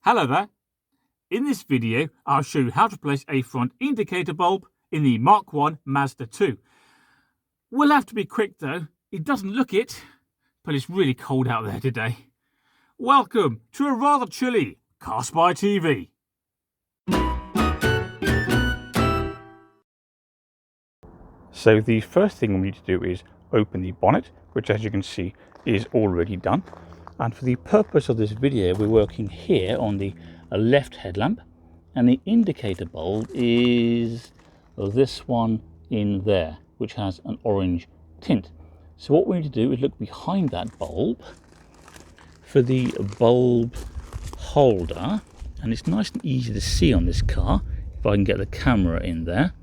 Hello there. In this video, I'll show you how to place a front indicator bulb in the Mark 1 Mazda 2. We'll have to be quick though. It doesn't look it, but it's really cold out there today. Welcome to a rather chilly Car Spy TV. So the first thing we need to do is open the bonnet, which as you can see is already done. And for the purpose of this video, we're working here on the left headlamp, and the indicator bulb is this one in there, which has an orange tint. So what we need to do is look behind that bulb for the bulb holder, and it's nice and easy to see on this car if I can get the camera in there.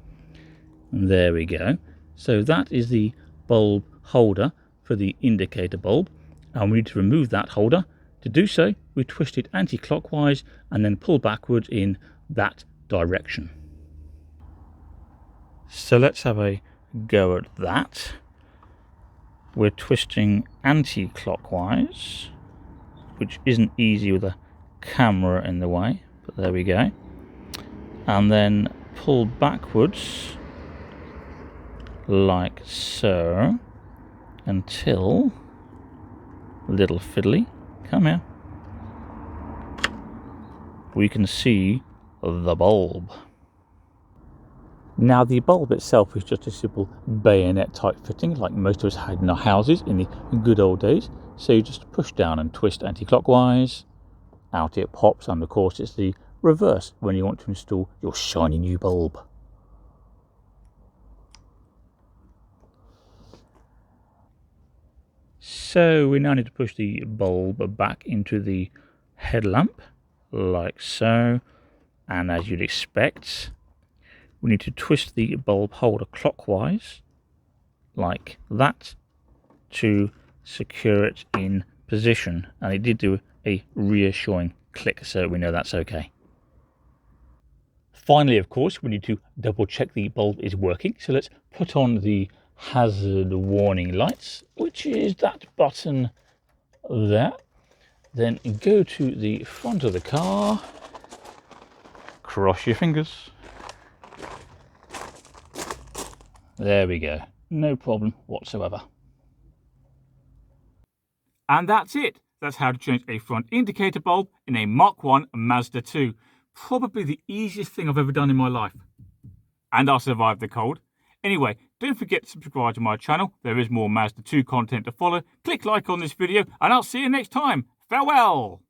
And there we go. So that is the bulb holder for the indicator bulb, and we need to remove that holder. To do so, we twist it anti-clockwise and then pull backwards in that direction. So let's have a go at that. We're twisting anti-clockwise, which isn't easy with a camera in the way, but there we go. And then pull backwards like so until, little fiddly, come here, we can see the bulb. Now the bulb itself is just a simple bayonet type fitting like most of us had in our houses in the good old days. So you just push down and twist anti-clockwise, out it pops, and of course it's the reverse when you want to install your shiny new bulb. So we now need to push the bulb back into the headlamp, like so, and as you'd expect, we need to twist the bulb holder clockwise, like that, to secure it in position, and it did do a reassuring click, so we know that's okay. Finally, of course, we need to double check the bulb is working, so let's put on the hazard warning lights, which is that button there. Then go to the front of the car, cross your fingers. There we go, no problem whatsoever. And that's it. That's how to change a front indicator bulb in a Mark 1 Mazda 2. Probably the easiest thing I've ever done in my life. And I survived the cold. Anyway, don't forget to subscribe to my channel. There is more Mazda 2 content to follow. Click like on this video, and I'll see you next time. Farewell!